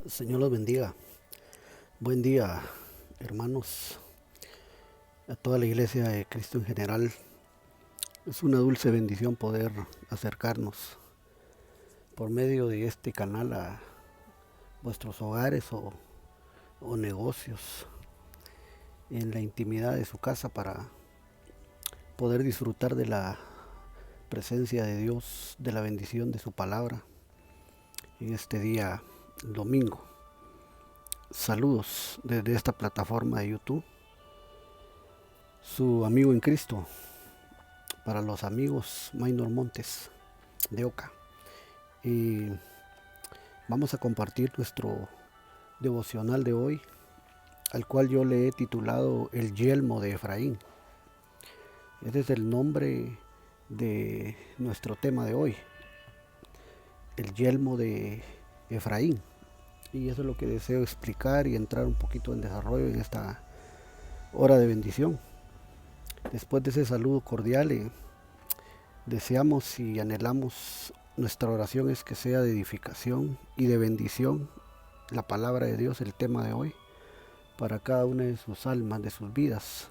Señor los bendiga. Buen día, hermanos, a toda la iglesia de Cristo en general. Es una dulce bendición poder acercarnos por medio de este canal a vuestros hogares o negocios en la intimidad de su casa para poder disfrutar de la presencia de Dios, de la bendición de su palabra en este día domingo. Saludos desde esta plataforma de YouTube. Su amigo en Cristo, para los amigos Maynor Montes de Oca. Y vamos a compartir nuestro devocional de hoy, al cual yo le he titulado El Yelmo de Efraín. Ese es el nombre de nuestro tema de hoy, el yelmo de Efraín. Y eso es lo que deseo explicar y entrar un poquito en desarrollo en esta hora de bendición. Después de ese saludo cordial, deseamos y anhelamos, nuestra oración es que sea de edificación y de bendición la palabra de Dios, el tema de hoy, para cada una de sus almas, de sus vidas,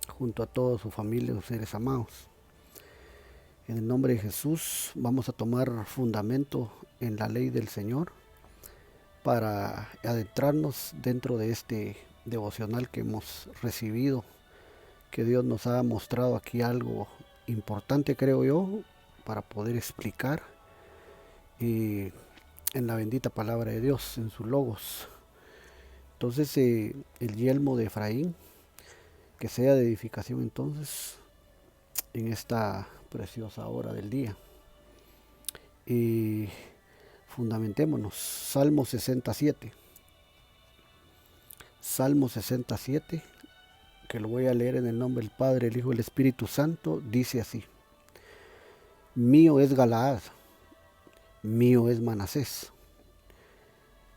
junto a toda su familia, sus seres amados. En el nombre de Jesús vamos a tomar fundamento en la ley del Señor para adentrarnos dentro de este devocional que hemos recibido, que Dios nos ha mostrado aquí algo importante, creo yo, para poder explicar en la bendita palabra de Dios, en sus logos. Entonces el yelmo de Efraín, que sea de edificación entonces en esta preciosa hora del día. Y fundamentémonos. Salmo 67. Salmo 67, que lo voy a leer en el nombre del Padre, el Hijo y el Espíritu Santo, dice así: Mío es Galaad, mío es Manasés.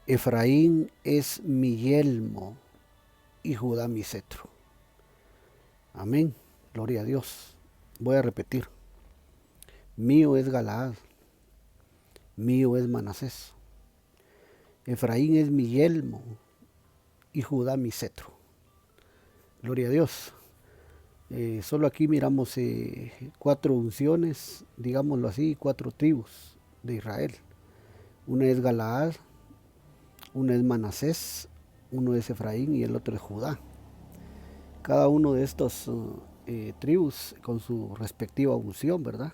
Efraín es mi yelmo y Judá mi cetro. Amén. Gloria a Dios. Voy a repetir. Mío es Galaad, mío es Manasés. Efraín es mi yelmo y Judá mi cetro. Gloria a Dios. Solo aquí miramos 4 unciones, digámoslo así, 4 tribus de Israel. Una es Galaad, una es Manasés, uno es Efraín y el otro es Judá. Cada uno de estos tribus con su respectiva unción, ¿verdad?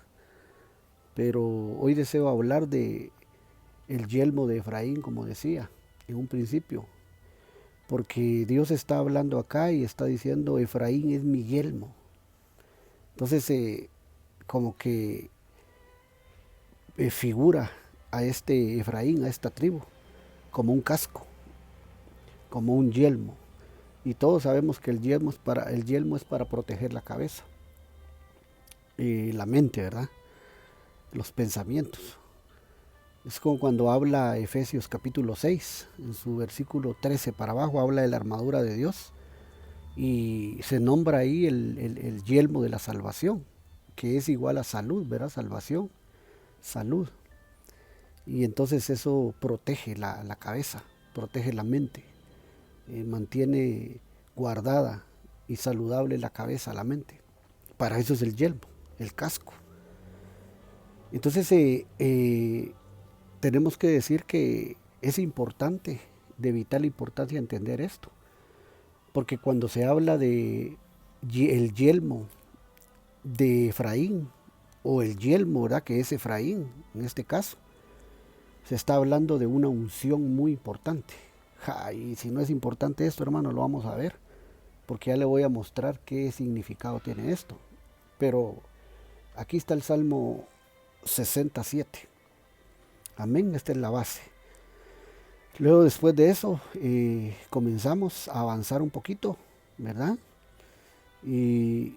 Pero hoy deseo hablar de el yelmo de Efraín, como decía en un principio, porque Dios está hablando acá y está diciendo: Efraín es mi yelmo. Entonces como que figura a este Efraín, a esta tribu, como un casco, como un yelmo. Y todos sabemos que el yelmo es para proteger la cabeza, la mente, ¿verdad? Los pensamientos. Es como cuando habla Efesios capítulo 6, en su versículo 13 para abajo, habla de la armadura de Dios y se nombra ahí el yelmo de la salvación, que es igual a salud, ¿verdad? Salvación, salud. Y entonces eso protege la cabeza, protege la mente, mantiene guardada y saludable la cabeza, la mente. Para eso es el yelmo, el casco. Entonces tenemos que decir que es importante, de vital importancia, entender esto. Porque cuando se habla de el yelmo de Efraín, o el yelmo, ¿verdad?, que es Efraín en este caso, se está hablando de una unción muy importante. Y si no es importante esto, hermano, lo vamos a ver, porque ya le voy a mostrar qué significado tiene esto. Pero aquí está el Salmo 67. Amén, esta es la base. Luego, después de eso, comenzamos a avanzar un poquito, ¿verdad? Y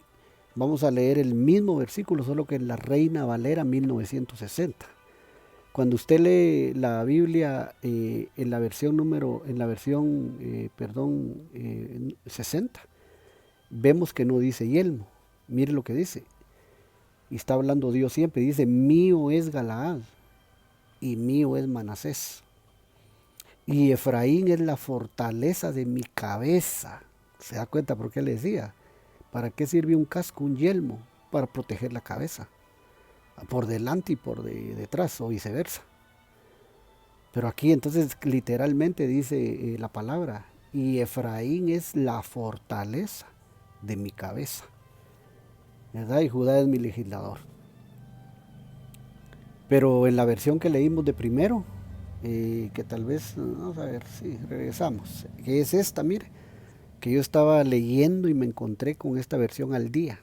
vamos a leer el mismo versículo, solo que en la Reina Valera 1960. Cuando usted lee la Biblia en la versión 60, vemos que no dice yelmo. Mire lo que dice. Y está hablando Dios siempre. Dice: mío es Galaad y mío es Manasés. Y Efraín es la fortaleza de mi cabeza. ¿Se da cuenta por qué le decía? ¿Para qué sirve un casco, un yelmo? Para proteger la cabeza, por delante y por detrás, o viceversa. Pero aquí entonces literalmente dice la palabra, y Efraín es la fortaleza de mi cabeza, ¿verdad? Y Judá es mi legislador. Pero en la versión que leímos de primero, que tal vez, vamos a ver si regresamos, que es esta, mire, que yo estaba leyendo y me encontré con esta versión al día,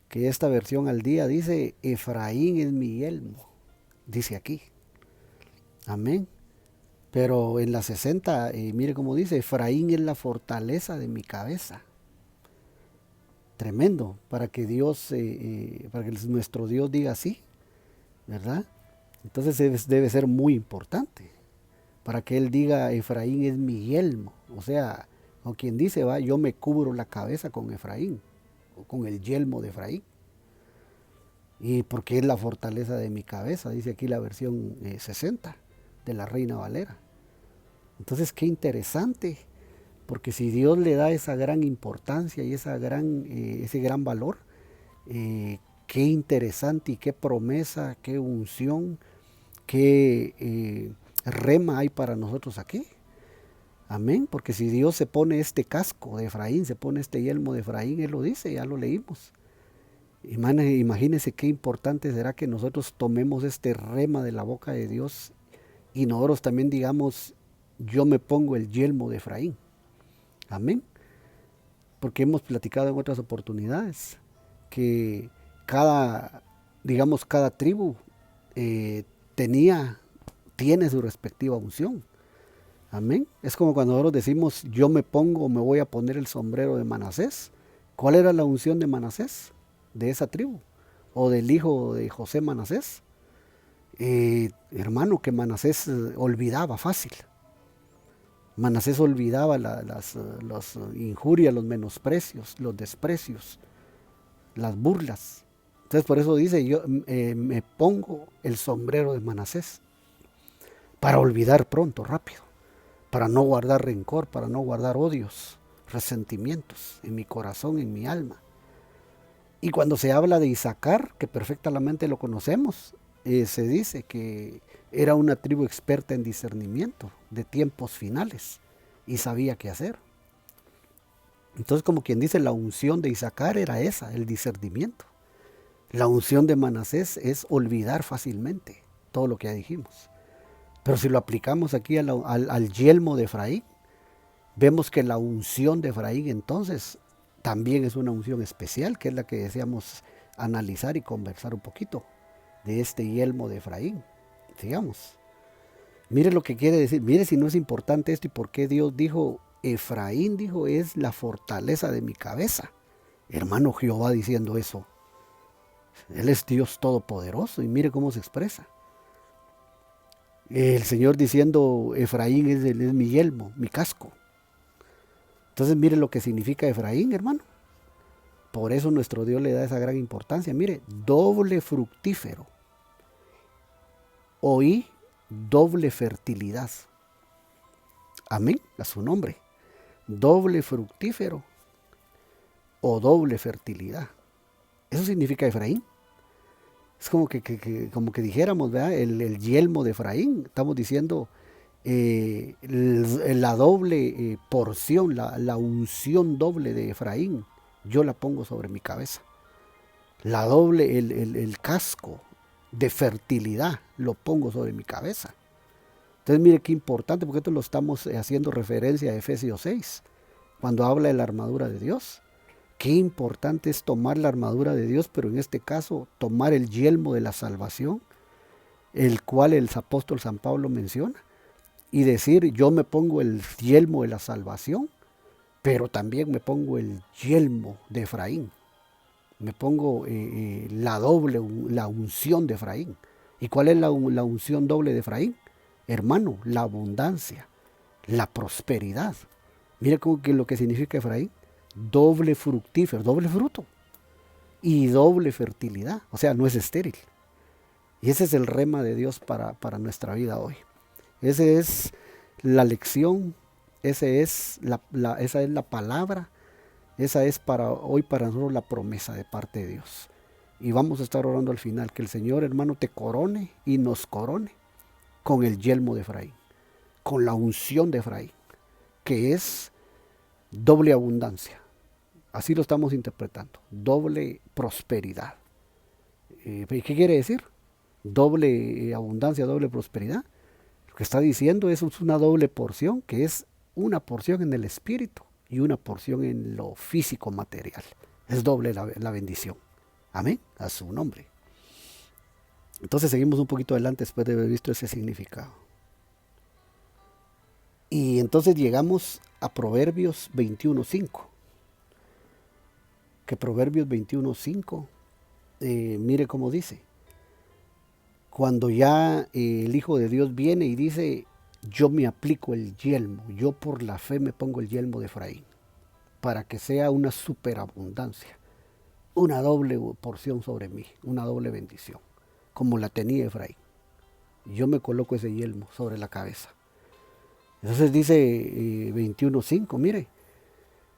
que esta versión al día dice, Efraín es mi yelmo, dice aquí, amén. Pero en la 60, mire cómo dice, Efraín es la fortaleza de mi cabeza. Tremendo, para que Dios, para que nuestro Dios diga así, ¿verdad? Entonces debe ser muy importante, para que Él diga, Efraín es mi yelmo. O sea, o quien dice, va, yo me cubro la cabeza con Efraín, o con el yelmo de Efraín. Y porque es la fortaleza de mi cabeza, dice aquí la versión 60 de la Reina Valera. Entonces, qué interesante, porque si Dios le da esa gran importancia y ese gran valor, qué interesante y qué promesa, qué unción, qué rema hay para nosotros aquí. Amén, porque si Dios se pone este casco de Efraín, se pone este yelmo de Efraín, Él lo dice, ya lo leímos. Imagínense qué importante será que nosotros tomemos este rema de la boca de Dios y nosotros también digamos, yo me pongo el yelmo de Efraín. Amén. Porque hemos platicado en otras oportunidades que cada tribu tiene su respectiva unción. Amén. Es como cuando nosotros decimos, yo me voy a poner el sombrero de Manasés. ¿Cuál era la unción de Manasés? De esa tribu. O del hijo de José Manasés. Hermano, que Manasés olvidaba fácil. Manasés olvidaba las injurias, los menosprecios, los desprecios, las burlas. Entonces por eso dice, yo me pongo el sombrero de Manasés para olvidar pronto, rápido, para no guardar rencor, para no guardar odios, resentimientos en mi corazón, en mi alma. Y cuando se habla de Isaacar, que perfectamente lo conocemos, se dice que era una tribu experta en discernimiento de tiempos finales y sabía qué hacer. Entonces, como quien dice, la unción de Isaacar era esa, el discernimiento. La unción de Manasés es olvidar fácilmente todo lo que ya dijimos. Pero si lo aplicamos aquí al yelmo de Efraín, vemos que la unción de Efraín entonces también es una unción especial, que es la que deseamos analizar y conversar un poquito de este yelmo de Efraín. Sigamos. Mire lo que quiere decir, mire si no es importante esto y por qué Dios dijo, Efraín dijo, es la fortaleza de mi cabeza. Hermano, Jehová diciendo eso. Él es Dios todopoderoso y mire cómo se expresa. El Señor diciendo, Efraín es mi yelmo, mi casco. Entonces mire lo que significa Efraín, hermano. Por eso nuestro Dios le da esa gran importancia. Mire, doble fructífero. Oí doble fertilidad. Amén, a su nombre. Doble fructífero o doble fertilidad. Eso significa Efraín. Es como que dijéramos, ¿verdad? El yelmo de Efraín. Estamos diciendo la doble porción, la unción doble de Efraín. Yo la pongo sobre mi cabeza. La doble, el casco de fertilidad lo pongo sobre mi cabeza. Entonces mire qué importante, porque esto lo estamos haciendo referencia a Efesios 6, cuando habla de la armadura de Dios. Qué importante es tomar la armadura de Dios, pero en este caso tomar el yelmo de la salvación, el cual el apóstol San Pablo menciona, y decir, yo me pongo el yelmo de la salvación, pero también me pongo el yelmo de Efraín. Me pongo la unción de Efraín. ¿Y cuál es la unción doble de Efraín? Hermano, la abundancia, la prosperidad. Mira lo que significa Efraín. Doble fructífero, doble fruto y doble fertilidad. O sea, no es estéril. Y ese es el rema de Dios para nuestra vida hoy. Esa es la lección, esa es la palabra, esa es para hoy para nosotros la promesa de parte de Dios. Y vamos a estar orando al final, que el Señor, hermano, te corone y nos corone con el yelmo de Efraín, con la unción de Efraín, que es doble abundancia. Así lo estamos interpretando, doble prosperidad. ¿Qué quiere decir? Doble abundancia, doble prosperidad. Lo que está diciendo es una doble porción, que es una porción en el espíritu y una porción en lo físico material. Es doble la bendición. Amén, a su nombre. Entonces seguimos un poquito adelante después de haber visto ese significado. Y entonces llegamos a Proverbios 21.5. Que Proverbios 21.5, mire cómo dice. Cuando ya el Hijo de Dios viene y dice, yo me aplico el yelmo, yo por la fe me pongo el yelmo de Efraín, para que sea una superabundancia, una doble porción sobre mí, una doble bendición, como la tenía Efraín. Yo me coloco ese yelmo sobre la cabeza. Entonces dice 21.5, mire,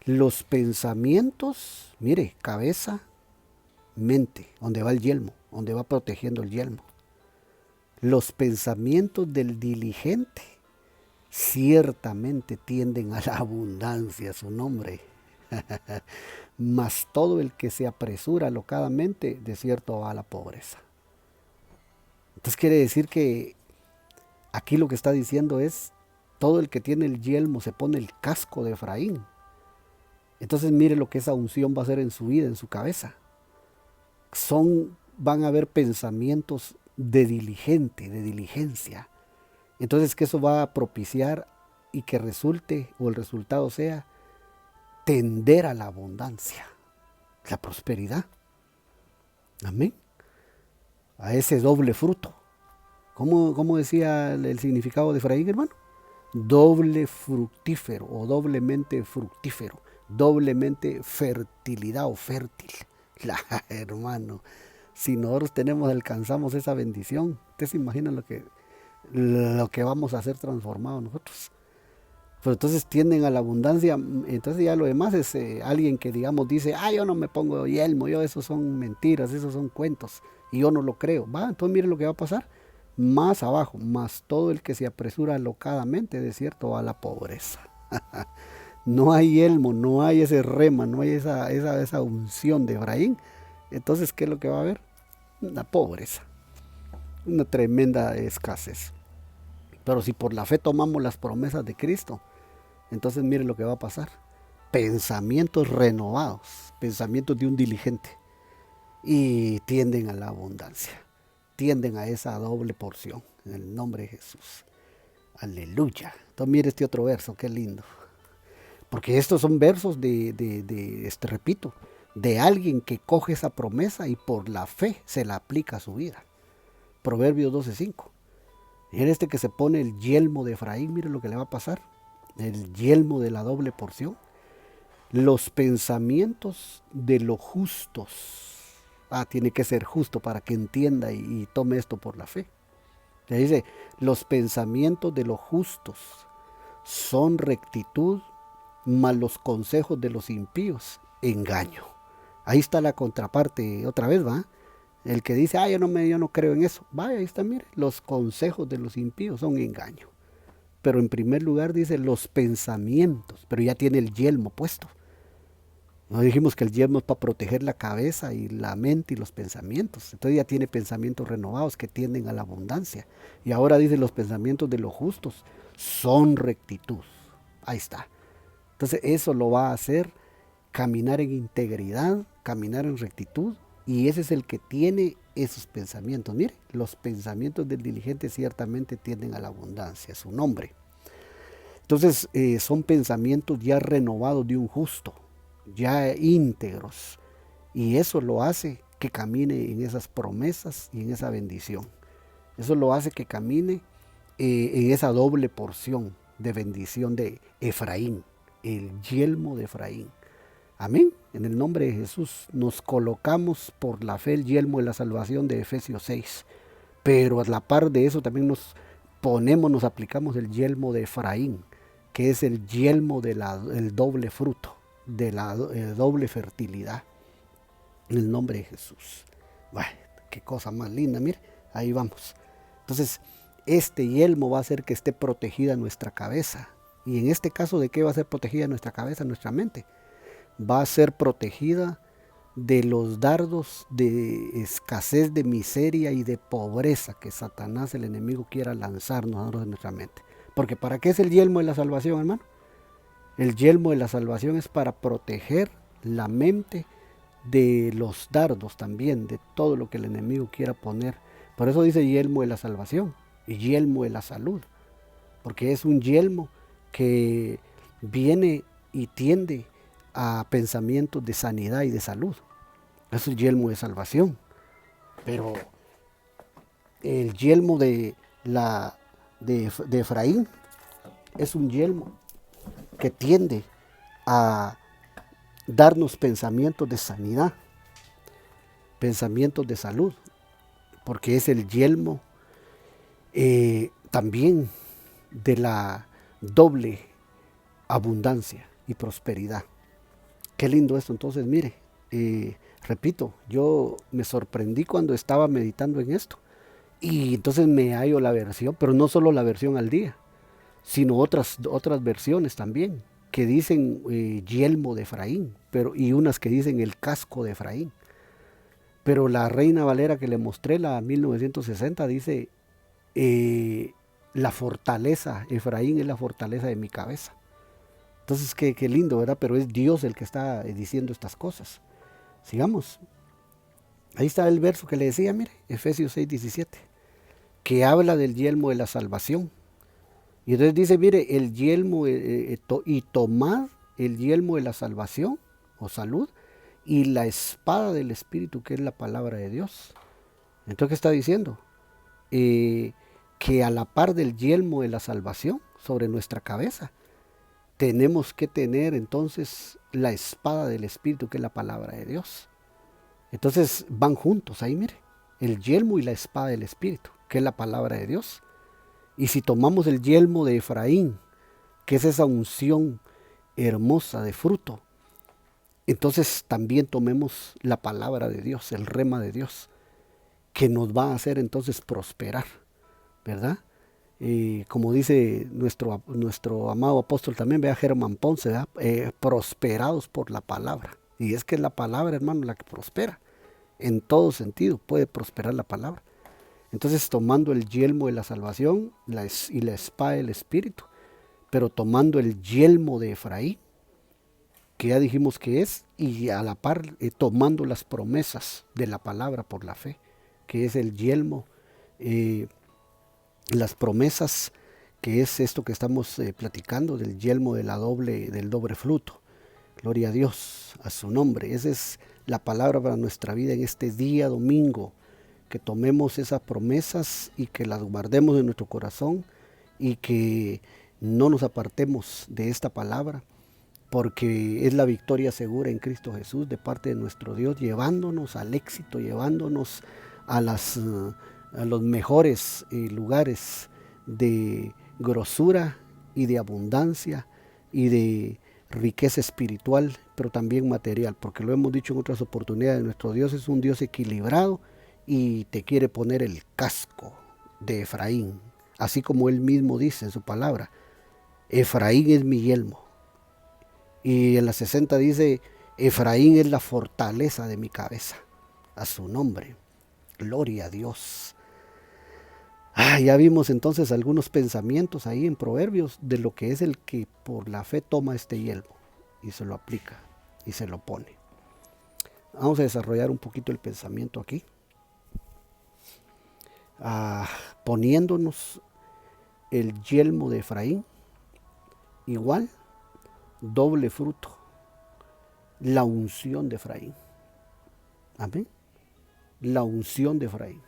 los pensamientos, mire, cabeza, mente, donde va el yelmo, donde va protegiendo el yelmo. Los pensamientos del diligente ciertamente tienden a la abundancia, su nombre. Mas todo el que se apresura alocadamente, de cierto va a la pobreza. Entonces quiere decir que aquí lo que está diciendo es, todo el que tiene el yelmo se pone el casco de Efraín. Entonces mire lo que esa unción va a hacer en su vida, en su cabeza. Van a haber pensamientos de diligente, de diligencia. Entonces que eso va a propiciar y que resulte, o el resultado sea, tender a la abundancia, la prosperidad. Amén. A ese doble fruto. ¿Cómo decía el significado de Efraín, hermano? Doble fructífero o doblemente fructífero, doblemente fertilidad o fértil. Hermano, si nosotros alcanzamos esa bendición, ustedes se imaginan lo que vamos a hacer transformados nosotros. Pero entonces tienden a la abundancia. Entonces ya lo demás es alguien que digamos dice, yo no me pongo yelmo, esos son mentiras, esos son cuentos, y yo no lo creo. Entonces mire lo que va a pasar. Más abajo, más todo el que se apresura alocadamente, de cierto va a la pobreza. No hay yelmo, no hay ese rema, no hay esa unción de Efraín. Entonces, ¿qué es lo que va a haber? Una pobreza, una tremenda escasez. Pero si por la fe tomamos las promesas de Cristo, entonces mire lo que va a pasar. Pensamientos renovados, pensamientos de un diligente, y tienden a la abundancia, tienden a esa doble porción, en el nombre de Jesús. Aleluya. Entonces mire este otro verso, qué lindo. Porque estos son versos repito, de alguien que coge esa promesa y por la fe se la aplica a su vida. Proverbios 12.5. Mire este que se pone el yelmo de Efraín, mire lo que le va a pasar. El yelmo de la doble porción. Los pensamientos de los justos. Tiene que ser justo para que entienda y tome esto por la fe. Le dice, los pensamientos de los justos son rectitud, mas los consejos de los impíos, engaño. Ahí está la contraparte, otra vez, ¿va? El que dice, yo no creo en eso. Ahí está, mire, los consejos de los impíos son engaño. Pero en primer lugar dice los pensamientos, pero ya tiene el yelmo puesto. No dijimos que el yelmo es para proteger la cabeza y la mente y los pensamientos. Entonces ya tiene pensamientos renovados que tienden a la abundancia. Y ahora dice los pensamientos de los justos son rectitud. Ahí está. Entonces eso lo va a hacer caminar en integridad, caminar en rectitud, y ese es el que tiene esos pensamientos. Mire, los pensamientos del diligente ciertamente tienden a la abundancia, su nombre. Entonces son pensamientos ya renovados de un justo, ya íntegros, y eso lo hace que camine en esas promesas y en esa bendición. Eso lo hace que camine en esa doble porción de bendición de Efraín, el yelmo de Efraín. Amén. En el nombre de Jesús nos colocamos por la fe el yelmo de la salvación de Efesios 6. Pero a la par de eso también nos nos aplicamos el yelmo de Efraín, que es el yelmo del doble fruto, de la doble fertilidad, en el nombre de Jesús. Bueno, qué cosa más linda, mire, ahí vamos. Entonces, este yelmo va a hacer que esté protegida nuestra cabeza. Y en este caso, ¿de qué va a ser protegida nuestra cabeza, nuestra mente? Va a ser protegida de los dardos de escasez, de miseria y de pobreza que Satanás, el enemigo, quiera lanzarnos en nuestra mente. Porque ¿para qué es el yelmo de la salvación, hermano? El yelmo de la salvación es para proteger la mente de los dardos también, de todo lo que el enemigo quiera poner. Por eso dice yelmo de la salvación y yelmo de la salud, porque es un yelmo que viene y tiende a pensamientos de sanidad y de salud. Es el yelmo de salvación. Pero el yelmo de Efraín es un yelmo que tiende a darnos pensamientos de sanidad, pensamientos de salud, porque es el yelmo también de la doble abundancia y prosperidad. Qué lindo esto. Entonces, mire, repito, yo me sorprendí cuando estaba meditando en esto. Y entonces me hallo la versión, pero no solo la versión al día, sino otras versiones también, que dicen yelmo de Efraín, y unas que dicen el casco de Efraín. Pero la Reina Valera que le mostré, la 1960, dice la fortaleza, Efraín es la fortaleza de mi cabeza. Entonces, qué lindo, ¿verdad? Pero es Dios el que está diciendo estas cosas. Sigamos. Ahí está el verso que le decía, mire, Efesios 6:17, que habla del yelmo de la salvación. Y entonces dice, mire, el yelmo, y tomad el yelmo de la salvación o salud y la espada del Espíritu, que es la palabra de Dios. Entonces, ¿qué está diciendo? Que a la par del yelmo de la salvación sobre nuestra cabeza, tenemos que tener entonces la espada del Espíritu, que es la palabra de Dios. Entonces van juntos ahí, mire, el yelmo y la espada del Espíritu, que es la palabra de Dios. Y si tomamos el yelmo de Efraín, que es esa unción hermosa de fruto, entonces también tomemos la palabra de Dios, el rema de Dios, que nos va a hacer entonces prosperar, ¿verdad? Como dice nuestro amado apóstol también, vea Germán Ponce, prosperados por la palabra. Y es que es la palabra, hermano, la que prospera. En todo sentido puede prosperar la palabra. Entonces, tomando el yelmo de la salvación y la espada del Espíritu, pero tomando el yelmo de Efraín, que ya dijimos que es, y a la par tomando las promesas de la palabra por la fe, que es el yelmo, las promesas, que es esto que estamos platicando, del yelmo del doble fruto. Gloria a Dios, a su nombre. Esa es la palabra para nuestra vida en este día domingo, que tomemos esas promesas y que las guardemos en nuestro corazón y que no nos apartemos de esta palabra, porque es la victoria segura en Cristo Jesús de parte de nuestro Dios, llevándonos al éxito, llevándonos a los mejores lugares de grosura y de abundancia y de riqueza espiritual, pero también material, porque lo hemos dicho en otras oportunidades, nuestro Dios es un Dios equilibrado y te quiere poner el casco de Efraín, así como él mismo dice en su palabra, Efraín es mi yelmo. Y en la 60 dice, Efraín es la fortaleza de mi cabeza, a su nombre. Gloria a Dios. Ya vimos entonces algunos pensamientos ahí en Proverbios de lo que es el que por la fe toma este yelmo y se lo aplica y se lo pone. Vamos a desarrollar un poquito el pensamiento aquí. Poniéndonos el yelmo de Efraín, igual, doble fruto, la unción de Efraín. Amén. La unción de Efraín.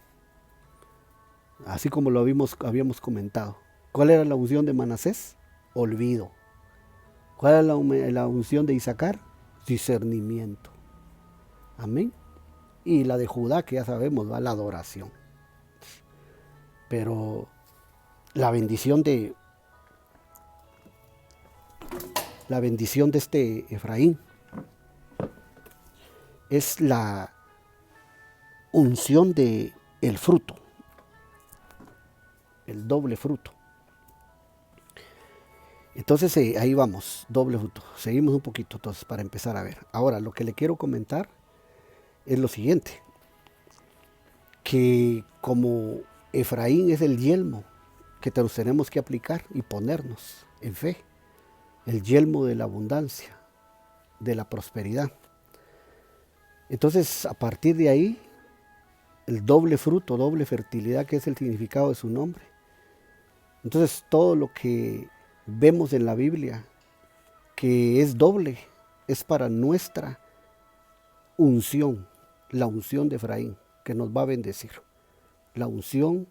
Así como lo habíamos comentado. ¿Cuál era la unción de Manasés? Olvido. ¿Cuál era la unción de Isaacar? Discernimiento. Amén. Y la de Judá, que ya sabemos, va la adoración. Pero la bendición de este Efraín es la unción de el fruto, el doble fruto. Entonces ahí vamos, doble fruto. Seguimos un poquito entonces para empezar a ver. Ahora lo que le quiero comentar es lo siguiente, que como Efraín es el yelmo que tenemos que aplicar y ponernos en fe, el yelmo de la abundancia, de la prosperidad. Entonces a partir de ahí, el doble fruto, doble fertilidad, que es el significado de su nombre. Entonces todo lo que vemos en la Biblia que es doble es para nuestra unción, la unción de Efraín, que nos va a bendecir, la unción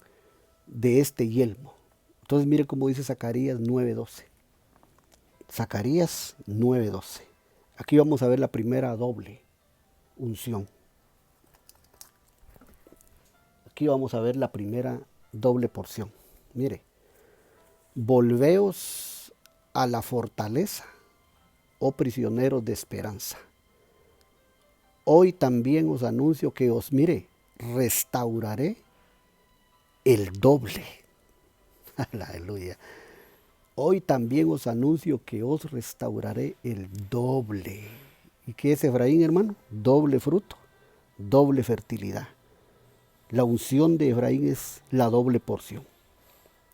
de este yelmo. Entonces mire cómo dice Zacarías 9:12. Zacarías 9:12. Aquí vamos a ver la primera doble unción. Aquí vamos a ver la primera doble porción. Mire, volveos a la fortaleza, oh prisioneros de esperanza. Hoy también os anuncio que os, mire, restauraré el doble. Aleluya. Hoy también os anuncio que os restauraré el doble. ¿Y qué es Efraín, hermano? Doble fruto, doble fertilidad. La unción de Efraín es la doble porción.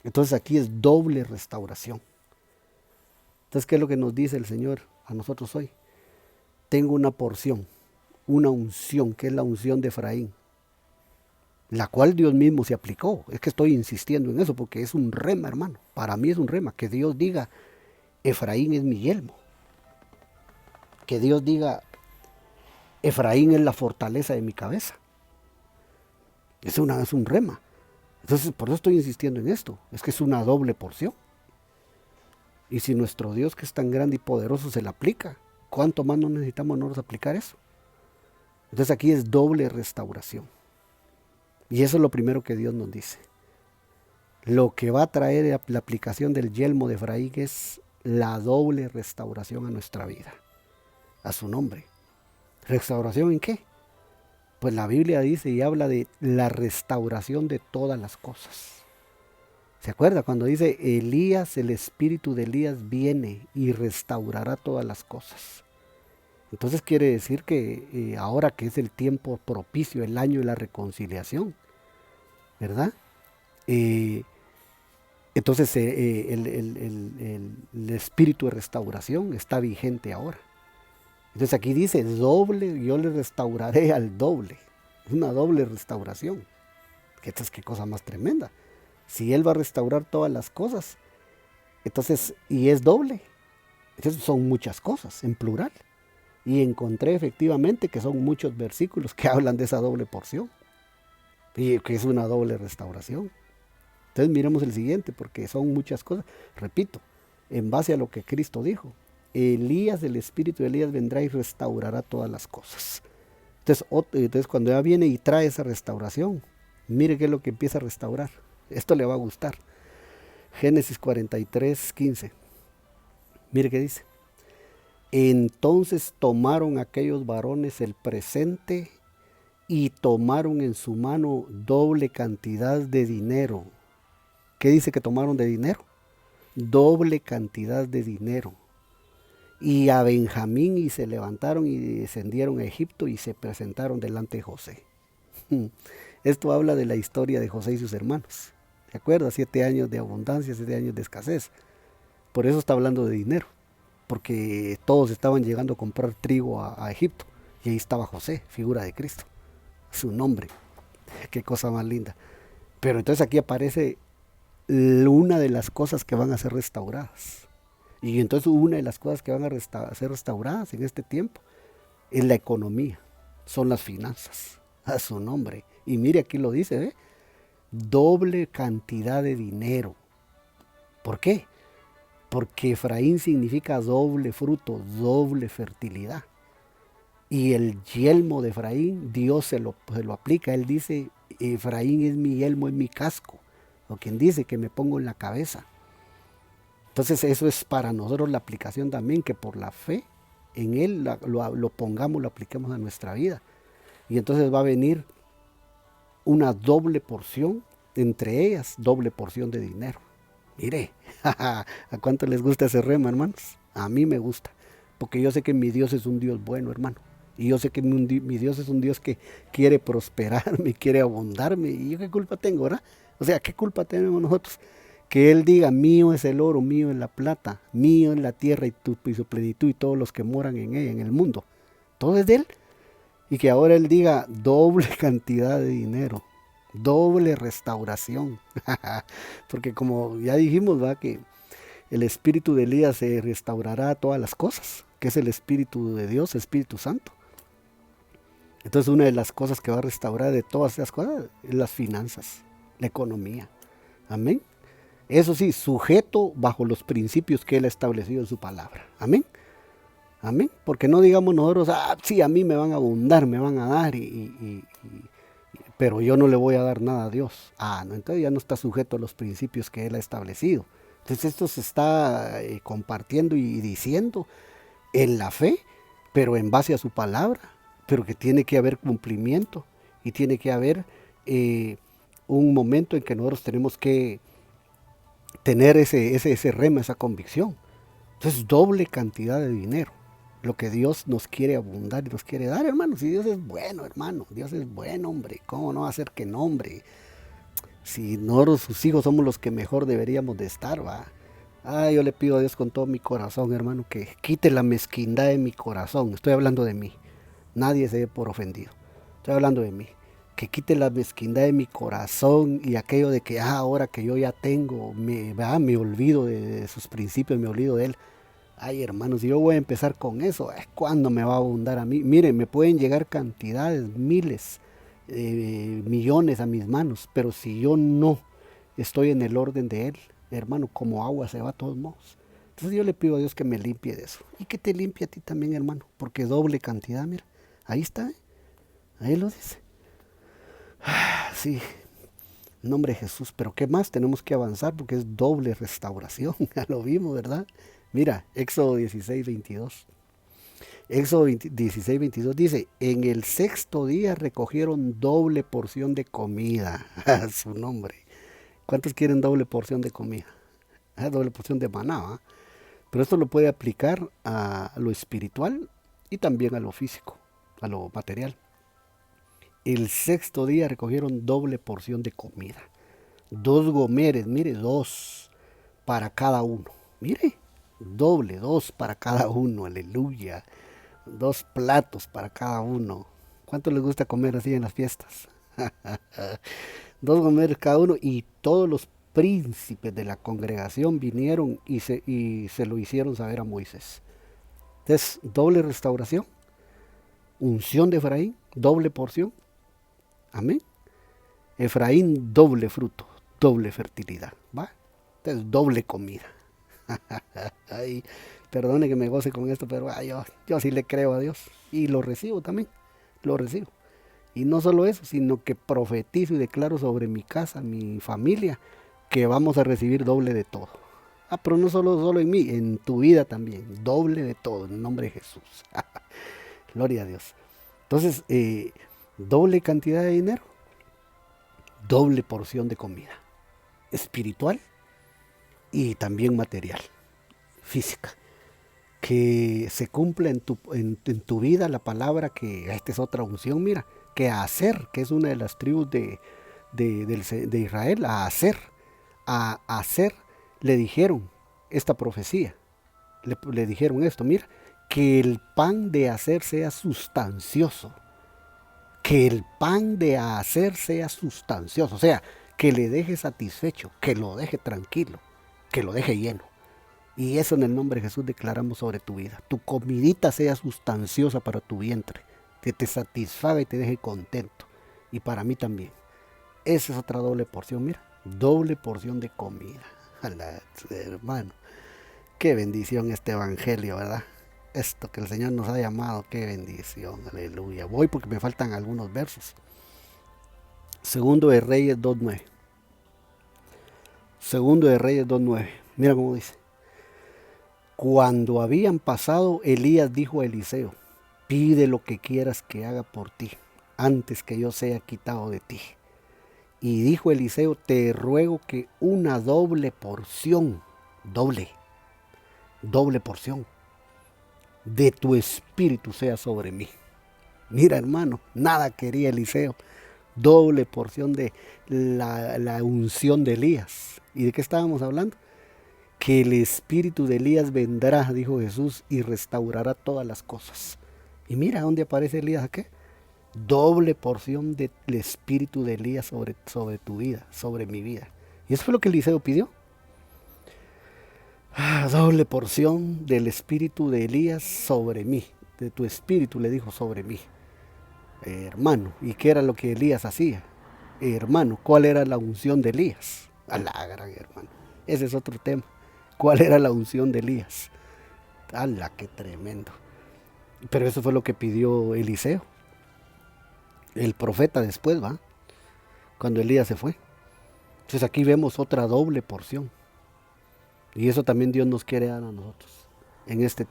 Entonces aquí es doble restauración. Entonces, ¿qué es lo que nos dice el Señor a nosotros hoy? Tengo una porción, una unción, que es la unción de Efraín, la cual Dios mismo se aplicó. Es que estoy insistiendo en eso porque es un rema, hermano. Para mí es un rema, que Dios diga, Efraín es mi yelmo. Que Dios diga, Efraín es la fortaleza de mi cabeza. Es un rema. Entonces, por eso estoy insistiendo en esto. Es que es una doble porción. Y si nuestro Dios, que es tan grande y poderoso, se la aplica, ¿cuánto más no necesitamos nosotros aplicar eso? Entonces aquí es doble restauración. Y eso es lo primero que Dios nos dice. Lo que va a traer la aplicación del yelmo de Efraín es la doble restauración a nuestra vida, a su nombre. ¿Restauración en qué? Pues la Biblia dice y habla de la restauración de todas las cosas. ¿Se acuerda cuando dice Elías, el espíritu de Elías viene y restaurará todas las cosas? Entonces quiere decir que ahora que es el tiempo propicio, el año de la reconciliación, ¿verdad? Entonces el espíritu de restauración está vigente ahora. Entonces aquí dice doble, yo le restauraré al doble. Es una doble restauración. Qué cosa más tremenda. Si Él va a restaurar todas las cosas, entonces, y es doble, entonces son muchas cosas, en plural. Y encontré efectivamente que son muchos versículos que hablan de esa doble porción. Y que es una doble restauración. Entonces miremos el siguiente, porque son muchas cosas. Repito, en base a lo que Cristo dijo. Elías, el espíritu de Elías vendrá y restaurará todas las cosas. Entonces cuando ya viene y trae esa restauración, mire qué es lo que empieza a restaurar. Esto le va a gustar. Génesis 43:15. Mire qué dice. Entonces tomaron aquellos varones el presente y tomaron en su mano doble cantidad de dinero. ¿Qué dice que tomaron de dinero? Doble cantidad de dinero. Y a Benjamín, y se levantaron y descendieron a Egipto y se presentaron delante de José. Esto habla de la historia de José y sus hermanos. ¿Se acuerda? 7 años de abundancia, 7 años de escasez. Por eso está hablando de dinero. Porque todos estaban llegando a comprar trigo a Egipto. Y ahí estaba José, figura de Cristo. Su nombre. Qué cosa más linda. Pero entonces aquí aparece una de las cosas que van a ser restauradas. Y entonces una de las cosas que van a ser restauradas en este tiempo es la economía, son las finanzas, a su nombre. Y mire, aquí lo dice, ¿ve? Doble cantidad de dinero. ¿Por qué? Porque Efraín significa doble fruto, doble fertilidad. Y el yelmo de Efraín, Dios se lo aplica. Él dice, Efraín es mi yelmo, es mi casco. o quien dice que me pongo en la cabeza. Entonces eso es para nosotros la aplicación también, que por la fe en Él lo pongamos, lo apliquemos a nuestra vida. Y entonces va a venir una doble porción, entre ellas doble porción de dinero. Mire, ¿a cuánto les gusta ese rema, hermanos? A mí me gusta, porque yo sé que mi Dios es un Dios bueno, hermano. Y yo sé que mi Dios es un Dios que quiere prosperarme, quiere abundarme. ¿Y yo qué culpa tengo, verdad? O sea, ¿qué culpa tenemos nosotros? Que Él diga, mío es el oro, mío es la plata, mío es la tierra y su plenitud y todos los que moran en ella, en el mundo. Todo es de Él. Y que ahora Él diga doble cantidad de dinero, doble restauración. Porque como ya dijimos, ¿va? Que el espíritu de Elías se restaurará todas las cosas, que es el espíritu de Dios, el Espíritu Santo. Entonces una de las cosas que va a restaurar de todas esas cosas es las finanzas, la economía. Amén. Eso sí, sujeto bajo los principios que Él ha establecido en su palabra. Amén. Amén. Porque no digamos nosotros, sí, a mí me van a abundar, me van a dar, pero yo no le voy a dar nada a Dios. No, entonces ya no está sujeto a los principios que Él ha establecido. Entonces esto se está compartiendo y diciendo en la fe, pero en base a su palabra, pero que tiene que haber cumplimiento y tiene que haber un momento en que nosotros tenemos que tener ese rema, esa convicción. Entonces doble cantidad de dinero, lo que Dios nos quiere abundar y nos quiere dar, hermanos. Y Dios es bueno, hermano, Dios es bueno, hombre. ¿Cómo no va a ser que no, hombre? Si nosotros, sus hijos, somos los que mejor deberíamos de estar, va. Yo le pido a Dios con todo mi corazón, hermano, que quite la mezquindad de mi corazón. Estoy hablando de mí. Nadie se dé por ofendido. Estoy hablando de mí. Que quite la mezquindad de mi corazón y aquello de que ahora que yo ya tengo, me olvido de sus principios, me olvido de Él. Hermanos, si yo voy a empezar con eso, ¿cuándo me va a abundar a mí? Miren, me pueden llegar cantidades, miles, millones a mis manos, pero si yo no estoy en el orden de Él, hermano, como agua se va a todos modos. Entonces yo le pido a Dios que me limpie de eso y que te limpie a ti también, hermano, porque doble cantidad, mira, ahí está, ahí lo dice. Sí, en nombre de Jesús, pero ¿qué más? Tenemos que avanzar porque es doble restauración, ya lo vimos, ¿verdad? Mira, Éxodo 16, 22. Éxodo 16, 22 dice, en el sexto día recogieron doble porción de comida. A su nombre. ¿Cuántos quieren doble porción de comida? Doble porción de maná, ¿va? Pero esto lo puede aplicar a lo espiritual y también a lo físico, a lo material. El sexto día recogieron doble porción de comida. 2 gomeres, mire, 2 para cada uno. Mire, doble, 2 para cada uno, aleluya. 2 platos para cada uno. ¿Cuánto les gusta comer así en las fiestas? 2 gomeres cada uno, y todos los príncipes de la congregación vinieron y se lo hicieron saber a Moisés. Entonces, doble restauración, unción de Efraín, doble porción. Amén. Efraín, doble fruto, doble fertilidad, ¿va? Entonces, doble comida. Ay, perdone que me goce con esto, pero yo sí le creo a Dios y lo recibo también, lo recibo. Y no solo eso, sino que profetizo y declaro sobre mi casa, mi familia, que vamos a recibir doble de todo. Pero no solo en mí, en tu vida también, doble de todo, en el nombre de Jesús. Gloria a Dios. Entonces, doble cantidad de dinero, doble porción de comida, espiritual y también material, física. Que se cumpla en tu vida la palabra, que esta es otra unción, mira, que a Aser, que es una de las tribus de Israel, a Aser le dijeron esta profecía, le dijeron esto, mira, que el pan de Aser sea sustancioso, que el pan de Aser sea sustancioso, o sea, que le deje satisfecho, que lo deje tranquilo, que lo deje lleno. Y eso en el nombre de Jesús declaramos sobre tu vida. Tu comidita sea sustanciosa para tu vientre, que te satisfaga y te deje contento. Y para mí también. Esa es otra doble porción, mira. Doble porción de comida. Hermano, qué bendición este evangelio, ¿verdad? Esto que el Señor nos ha llamado, qué bendición, aleluya. Voy porque me faltan algunos versos. Segundo de Reyes 2:9. Segundo de Reyes 2:9. Mira cómo dice. Cuando habían pasado, Elías dijo a Eliseo, pide lo que quieras que haga por ti, antes que yo sea quitado de ti. Y dijo Eliseo, te ruego que una doble porción, doble porción de tu espíritu sea sobre mí. Mira, hermano, nada quería Eliseo. Doble porción de la unción de Elías. ¿Y de qué estábamos hablando? Que el espíritu de Elías vendrá, dijo Jesús, y restaurará todas las cosas. Y mira dónde aparece Elías aquí. Doble porción del espíritu de Elías sobre tu vida, sobre mi vida. Y eso fue lo que Eliseo pidió. Doble porción del espíritu de Elías sobre mí. De tu espíritu, le dijo, sobre mí. Hermano, ¿y qué era lo que Elías hacía? Hermano, ¿cuál era la unción de Elías? A la gran hermano. Ese es otro tema. ¿Cuál era la unción de Elías? ¡Hala, qué tremendo! Pero eso fue lo que pidió Eliseo. El profeta después, ¿va? Cuando Elías se fue. Entonces aquí vemos otra doble porción. Y eso también Dios nos quiere dar a nosotros. En este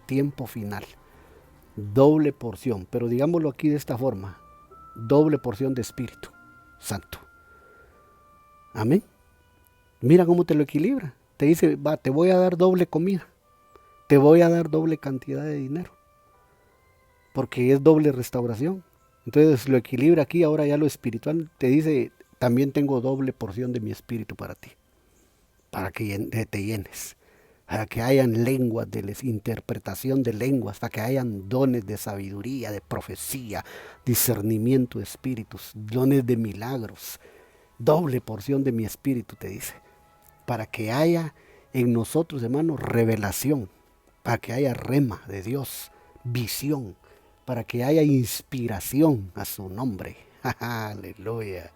tiempo final. Doble porción. Pero digámoslo aquí de esta forma. Doble porción de Espíritu Santo. Amén. Mira cómo te lo equilibra. Te dice, va, te voy a dar doble comida. Te voy a dar doble cantidad de dinero. Porque es doble restauración. Entonces lo equilibra aquí, ahora ya lo espiritual. Te dice, también tengo doble porción de mi espíritu para ti. Para que te llenes. Para que hayan lenguas de interpretación de lenguas. Para que hayan dones de sabiduría, de profecía, discernimiento de espíritus, dones de milagros. Doble porción de mi espíritu, te dice. Para que haya en nosotros, hermanos, revelación. Para que haya rema de Dios, visión. Para que haya inspiración a su nombre. Aleluya.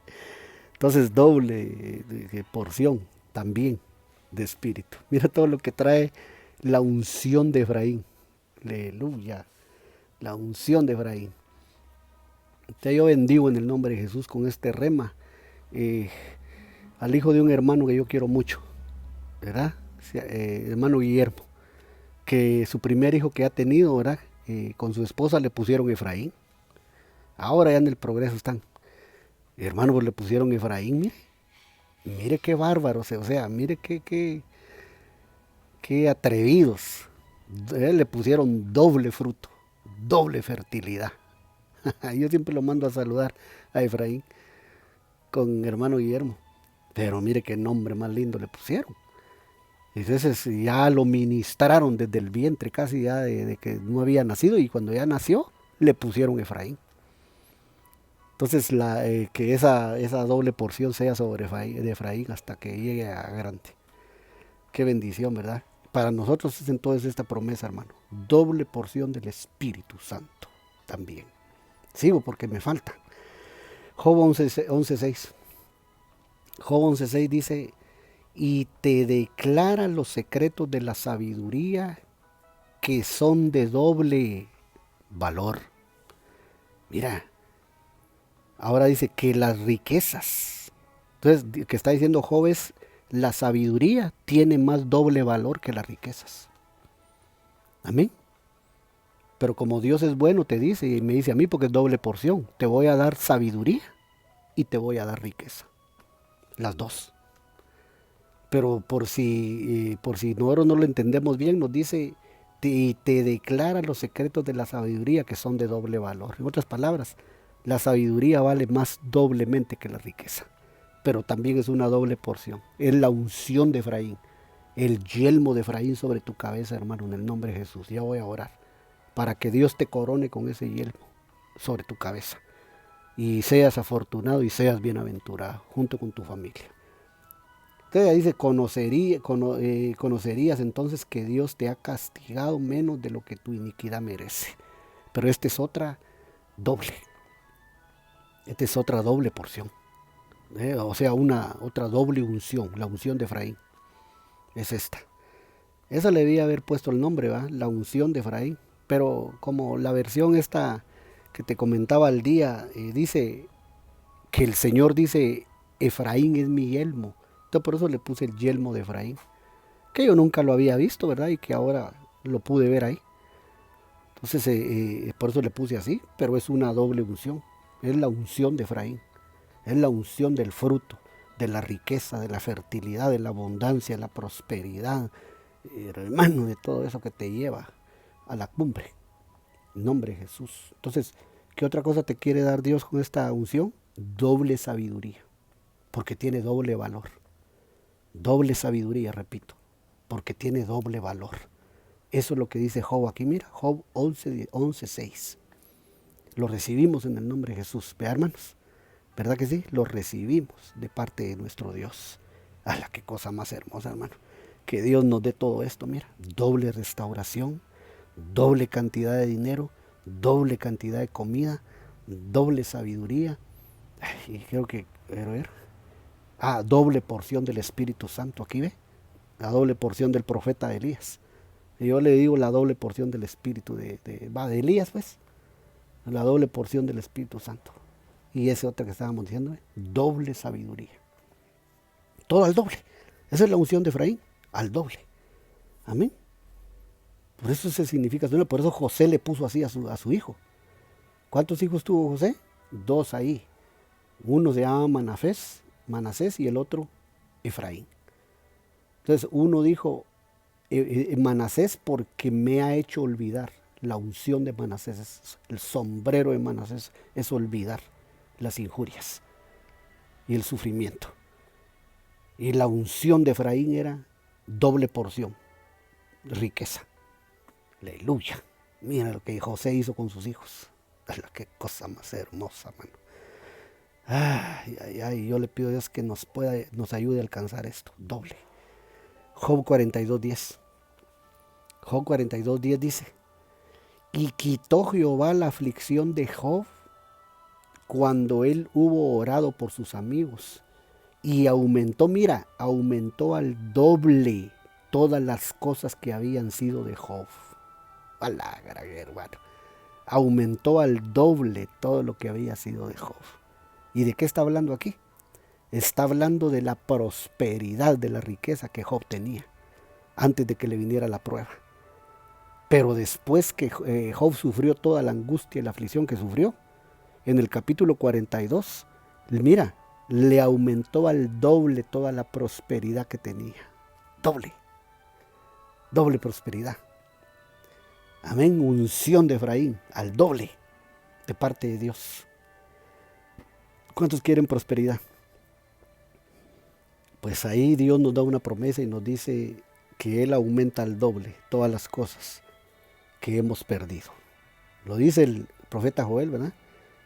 Entonces doble porción también de espíritu. Mira todo lo que trae la unción de Efraín. Aleluya. La unción de Efraín. Entonces yo bendigo en el nombre de Jesús con este rema al hijo de un hermano que yo quiero mucho, ¿verdad? Hermano Guillermo, que su primer hijo que ha tenido, ¿verdad? Con su esposa le pusieron Efraín. Ahora ya en el progreso están. Hermano, pues le pusieron Efraín, mire qué bárbaros, o sea, mire qué atrevidos. Le pusieron doble fruto, doble fertilidad. Yo siempre lo mando a saludar a Efraín con hermano Guillermo. Pero mire qué nombre más lindo le pusieron. Entonces ya lo ministraron desde el vientre casi ya de que no había nacido, y cuando ya nació le pusieron Efraín. Entonces que esa doble porción sea sobre Efraín hasta que llegue a grande. Qué bendición, ¿verdad? Para nosotros es entonces esta promesa, hermano. Doble porción del Espíritu Santo también. Sigo porque me falta. Job 11:6. Job 11:6 dice, y te declara los secretos de la sabiduría que son de doble valor. Mira, ahora dice que las riquezas. Entonces, que está diciendo Job es, la sabiduría tiene más doble valor que las riquezas. Amén. Pero como Dios es bueno, te dice, y me dice a mí porque es doble porción, te voy a dar sabiduría y te voy a dar riqueza. Las dos. Pero por si nosotros no lo entendemos bien, nos dice, y te declara los secretos de la sabiduría que son de doble valor. En otras palabras, la sabiduría vale más doblemente que la riqueza, pero también es una doble porción. Es la unción de Efraín, el yelmo de Efraín sobre tu cabeza, hermano, en el nombre de Jesús. Ya voy a orar para que Dios te corone con ese yelmo sobre tu cabeza y seas afortunado y seas bienaventurado junto con tu familia. Entonces dice, conocerías entonces que Dios te ha castigado menos de lo que tu iniquidad merece. Pero esta es otra doble. Esta es otra doble porción. O sea, otra doble unción, la unción de Efraín. Es esta. Esa le debía haber puesto el nombre, ¿va? La unción de Efraín. Pero como la versión esta que te comentaba al día, dice que el Señor dice, Efraín es mi yelmo Entonces por eso le puse el yelmo de Efraín, que yo nunca lo había visto, ¿verdad? Y que ahora lo pude ver ahí. Entonces por eso le puse así, pero es una doble unción. Es la unción de Efraín, es la unción del fruto, de la riqueza, de la fertilidad, de la abundancia, de la prosperidad, hermano, de todo eso que te lleva a la cumbre. En nombre de Jesús. Entonces, ¿qué otra cosa te quiere dar Dios con esta unción? Doble sabiduría, porque tiene doble valor. Doble sabiduría, repito, porque tiene doble valor. Eso es lo que dice Job aquí, mira, Job 11:6. Lo recibimos en el nombre de Jesús. Vea, hermanos, ¿verdad que sí? Lo recibimos de parte de nuestro Dios. ¡Hala, qué cosa más hermosa, hermano! Que Dios nos dé todo esto, mira, doble restauración, doble cantidad de dinero, doble cantidad de comida, doble sabiduría. Y creo que, doble porción del Espíritu Santo, aquí ve, la doble porción del profeta Elías. Y yo le digo la doble porción del Espíritu de Elías, pues, la doble porción del Espíritu Santo. Y ese otro que estábamos diciendo, doble sabiduría. Todo al doble. Esa es la unción de Efraín, al doble. Amén. Por eso se significa, por eso José le puso así a su hijo. ¿Cuántos hijos tuvo José? 2 ahí. Uno se llama Manasés y el otro Efraín. Entonces uno dijo, Manasés porque me ha hecho olvidar. La unción de Manasés, el sombrero de Manasés es olvidar las injurias y el sufrimiento. Y la unción de Efraín era doble porción, riqueza. Aleluya. Mira lo que José hizo con sus hijos. Qué cosa más hermosa, mano. Ay, ay, ay, yo le pido a Dios que nos ayude a alcanzar esto, doble. Job 42:10. Job 42:10 dice, y quitó Jehová la aflicción de Job cuando él hubo orado por sus amigos. Y aumentó al doble todas las cosas que habían sido de Job. Hermano. Aumentó al doble todo lo que había sido de Job. ¿Y de qué está hablando aquí? Está hablando de la prosperidad, de la riqueza que Job tenía antes de que le viniera la prueba. Pero después que Job sufrió toda la angustia y la aflicción que sufrió, en el capítulo 42, mira, le aumentó al doble toda la prosperidad que tenía. Doble prosperidad. Amén, unción de Efraín, al doble de parte de Dios. ¿Cuántos quieren prosperidad? Pues ahí Dios nos da una promesa y nos dice que Él aumenta al doble todas las cosas que hemos perdido. Lo dice el profeta Joel, ¿verdad?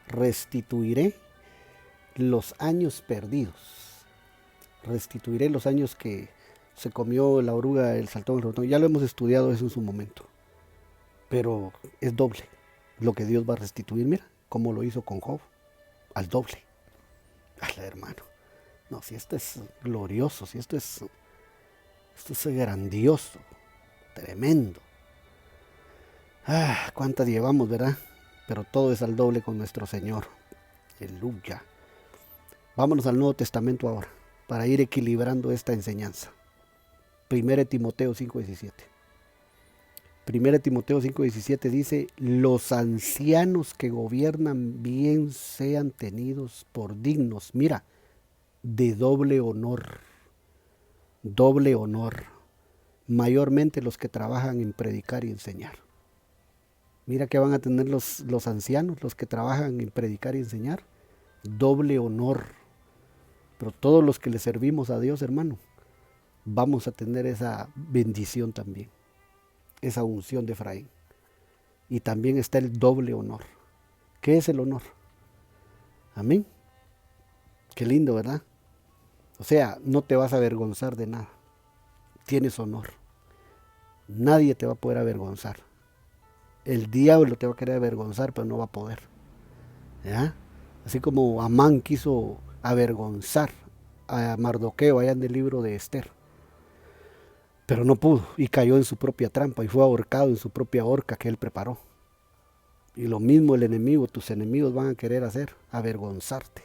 Restituiré los años perdidos. Restituiré los años que se comió la oruga, el saltón, el ratón. Ya lo hemos estudiado eso en su momento. Pero es doble lo que Dios va a restituir. Mira cómo lo hizo con Job, al doble. Ay, hermano. No, si esto es glorioso, si esto es grandioso, tremendo. Cuántas llevamos, ¿verdad? Pero todo es al doble con nuestro Señor. Aleluya. Vámonos al Nuevo Testamento ahora, para ir equilibrando esta enseñanza. 1 Timoteo 5:17. 1 Timoteo 5:17 dice, los ancianos que gobiernan bien sean tenidos por dignos, mira, de doble honor, mayormente los que trabajan en predicar y enseñar. Mira que van a tener los ancianos, los que trabajan en predicar y enseñar, doble honor. Pero todos los que le servimos a Dios, hermano, vamos a tener esa bendición también, esa unción de Efraín. Y también está el doble honor. ¿Qué es el honor? Amén. Qué lindo, ¿verdad? O sea, no te vas a avergonzar de nada. Tienes honor. Nadie te va a poder avergonzar. El diablo te va a querer avergonzar, pero no va a poder. ¿Ya? Así como Amán quiso avergonzar a Mardoqueo allá en el libro de Esther. Pero no pudo y cayó en su propia trampa y fue ahorcado en su propia horca que él preparó. Y lo mismo el enemigo, tus enemigos van a querer hacer, avergonzarte.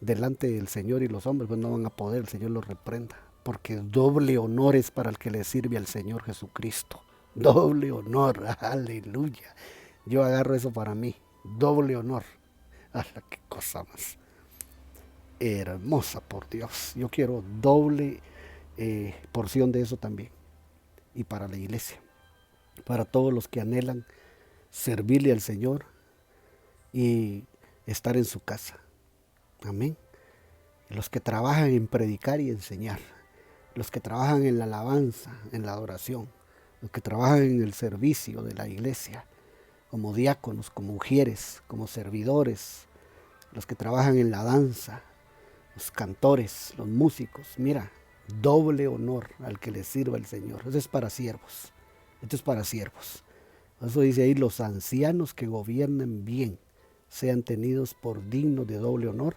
delante del Señor y los hombres, pues no van a poder, el Señor los reprenda. Porque doble honor es para el que le sirve al Señor Jesucristo. Doble honor, aleluya. Yo agarro eso para mí, doble honor. ¡Hala, qué cosa más hermosa, por Dios! Yo quiero doble porción de eso también. Y para la iglesia, para todos los que anhelan servirle al Señor y estar en su casa. Amén. Los que trabajan en predicar y enseñar, los que trabajan en la alabanza, en la adoración, los que trabajan en el servicio de la iglesia, como diáconos, como mujeres, como servidores, los que trabajan en la danza, los cantores, los músicos. Mira, doble honor al que le sirva el Señor. Eso es para siervos. Esto es para siervos. Eso dice ahí: los ancianos que gobiernen bien sean tenidos por dignos de doble honor,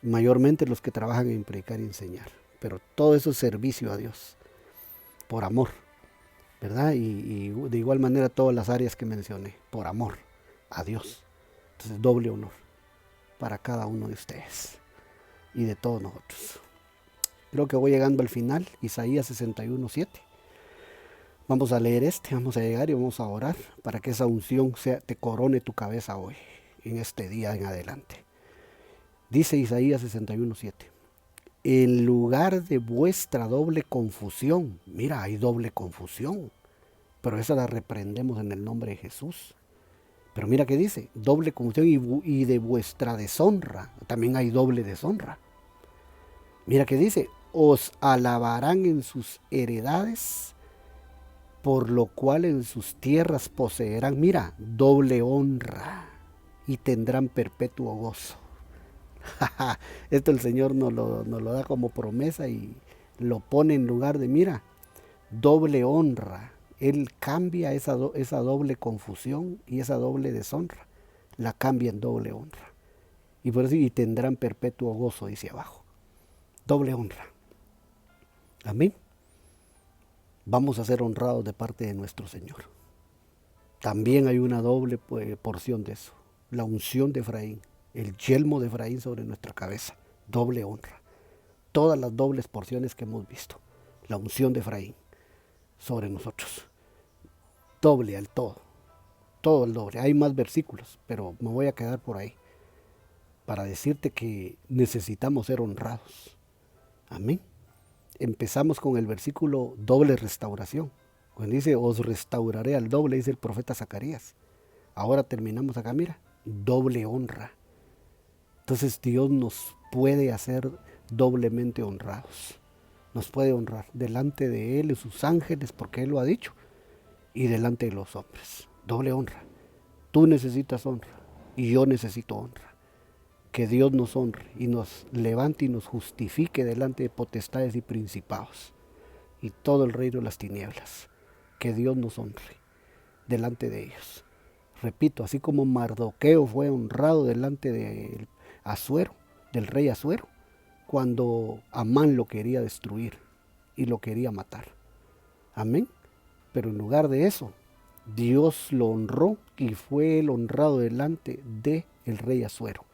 mayormente los que trabajan en predicar y enseñar. Pero todo eso es servicio a Dios, por amor, ¿verdad? Y de igual manera todas las áreas que mencioné, por amor a Dios. Entonces, doble honor para cada uno de ustedes y de todos nosotros. Creo que voy llegando al final, Isaías 61:7. Vamos a leer vamos a llegar y vamos a orar para que esa unción te corone tu cabeza hoy, en este día en adelante. Dice Isaías 61:7: en lugar de vuestra doble confusión, mira, hay doble confusión, pero esa la reprendemos en el nombre de Jesús. Pero mira que dice, doble confusión y de vuestra deshonra, también hay doble deshonra. Mira que dice, os alabarán en sus heredades, por lo cual en sus tierras poseerán, mira, doble honra y tendrán perpetuo gozo. Esto el Señor nos lo da como promesa y lo pone en lugar de, mira, doble honra. Él cambia esa doble confusión y esa doble deshonra, la cambia en doble honra. Y por eso, y tendrán perpetuo gozo, dice abajo. Doble honra. Amén. Vamos a ser honrados de parte de nuestro Señor. También hay una doble porción de eso. La unción de Efraín, el yelmo de Efraín sobre nuestra cabeza. Doble honra. Todas las dobles porciones que hemos visto. La unción de Efraín sobre nosotros. Doble al todo. Todo el doble. Hay más versículos, pero me voy a quedar por ahí para decirte que necesitamos ser honrados. Amén. Empezamos con el versículo doble restauración. Cuando dice, os restauraré al doble, dice el profeta Zacarías. Ahora terminamos acá, mira, doble honra. Entonces Dios nos puede hacer doblemente honrados. Nos puede honrar delante de Él y sus ángeles, porque Él lo ha dicho, y delante de los hombres. Doble honra. Tú necesitas honra y yo necesito honra. Que Dios nos honre y nos levante y nos justifique delante de potestades y principados y todo el reino de las tinieblas. Que Dios nos honre delante de ellos. Repito, así como Mardoqueo fue honrado delante de Asuero, del rey Asuero, cuando Amán lo quería destruir y lo quería matar. Amén. Pero en lugar de eso, Dios lo honró y fue el honrado delante del rey Asuero.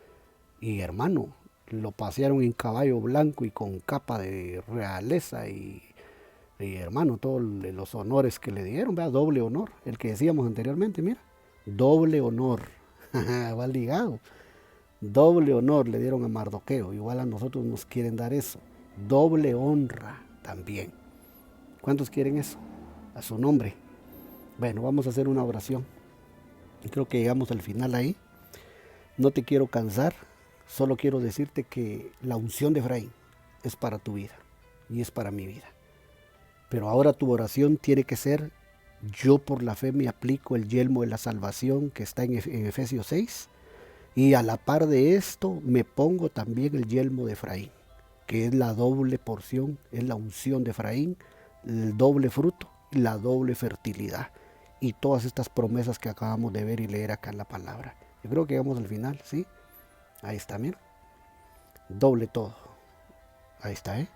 Y hermano, lo pasearon en caballo blanco y con capa de realeza y hermano, todos los honores que le dieron, ¿verdad? Doble honor, el que decíamos anteriormente, mira, doble honor, va ligado, doble honor le dieron a Mardoqueo, igual a nosotros nos quieren dar eso, doble honra también. ¿Cuántos quieren eso? A su nombre. Bueno, vamos a hacer una oración. Y creo que llegamos al final ahí. No te quiero cansar. Solo quiero decirte que la unción de Efraín es para tu vida y es para mi vida. Pero ahora tu oración tiene que ser, yo por la fe me aplico el yelmo de la salvación que está en Efesios 6, y a la par de esto me pongo también el yelmo de Efraín, que es la doble porción, es la unción de Efraín, el doble fruto, la doble fertilidad y todas estas promesas que acabamos de ver y leer acá en la palabra. Yo creo que llegamos al final, ¿sí? Ahí está, mira. Doble todo. Ahí está, ¿eh?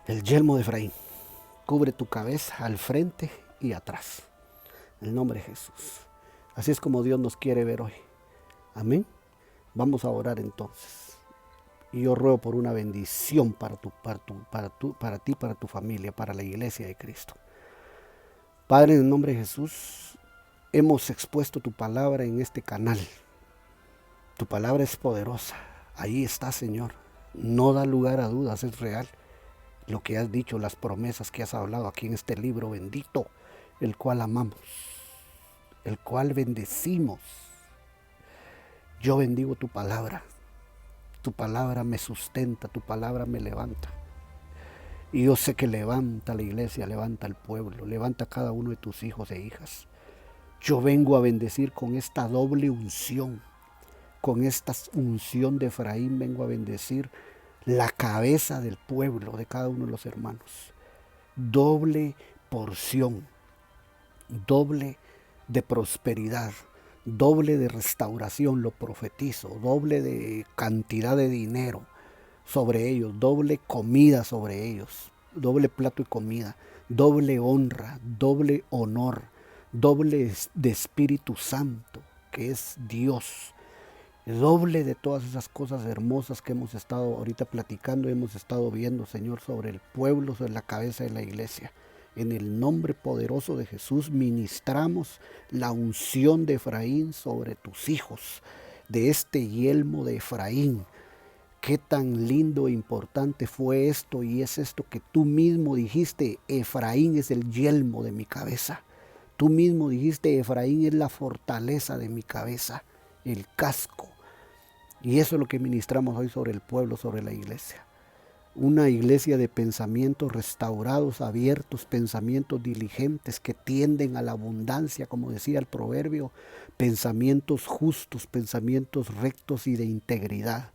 El yelmo de Efraín. Cubre tu cabeza al frente y atrás. En el nombre de Jesús. Así es como Dios nos quiere ver hoy. Amén. Vamos a orar entonces. Y yo ruego por una bendición para ti, para tu familia, para la iglesia de Cristo. Padre, en el nombre de Jesús, hemos expuesto tu palabra en este canal. Tu palabra es poderosa. Ahí está, Señor. No da lugar a dudas, es real. Lo que has dicho, las promesas que has hablado aquí en este libro bendito, el cual amamos, el cual bendecimos. Yo bendigo tu palabra. Tu palabra me sustenta, tu palabra me levanta. Y yo sé que levanta la iglesia, levanta el pueblo, levanta a cada uno de tus hijos e hijas. Yo vengo a bendecir con esta doble unción. Con esta unción de Efraín vengo a bendecir la cabeza del pueblo, de cada uno de los hermanos. Doble porción, doble de prosperidad, doble de restauración, lo profetizo, doble de cantidad de dinero sobre ellos, doble comida sobre ellos, doble plato y comida, doble honra, doble honor, doble de Espíritu Santo, que es Dios. Doble de todas esas cosas hermosas que hemos estado ahorita platicando, hemos estado viendo, Señor, sobre el pueblo, sobre la cabeza de la iglesia. En el nombre poderoso de Jesús ministramos la unción de Efraín sobre tus hijos, de este yelmo de Efraín. Qué tan lindo e importante fue esto, y es esto que tú mismo dijiste: Efraín es el yelmo de mi cabeza. Tú mismo dijiste: Efraín es la fortaleza de mi cabeza, el casco. Y eso es lo que ministramos hoy sobre el pueblo, sobre la iglesia. Una iglesia de pensamientos restaurados, abiertos, pensamientos diligentes que tienden a la abundancia, como decía el proverbio, pensamientos justos, pensamientos rectos y de integridad.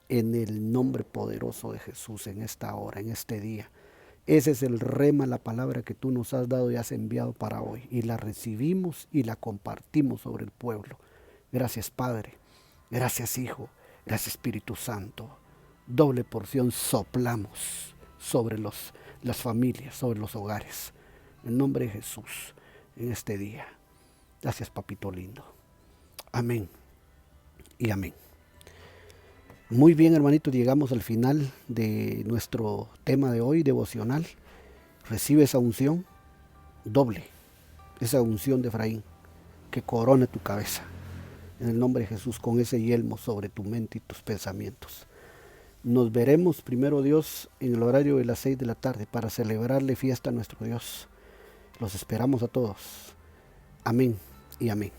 En el nombre poderoso de Jesús, en esta hora, en este día. Ese es el rema, la palabra que tú nos has dado y has enviado para hoy. Y la recibimos y la compartimos sobre el pueblo. Gracias, Padre. Gracias, Hijo. Gracias, Espíritu Santo. Doble porción soplamos sobre las familias, sobre los hogares. En nombre de Jesús, en este día. Gracias, Papito lindo. Amén y amén. Muy bien, hermanitos, llegamos al final de nuestro tema de hoy, devocional. Recibe esa unción doble, esa unción de Efraín, que corone tu cabeza. En el nombre de Jesús, con ese yelmo sobre tu mente y tus pensamientos. Nos veremos, primero Dios, en el horario de las 6 de la tarde para celebrarle fiesta a nuestro Dios. Los esperamos a todos. Amén y amén.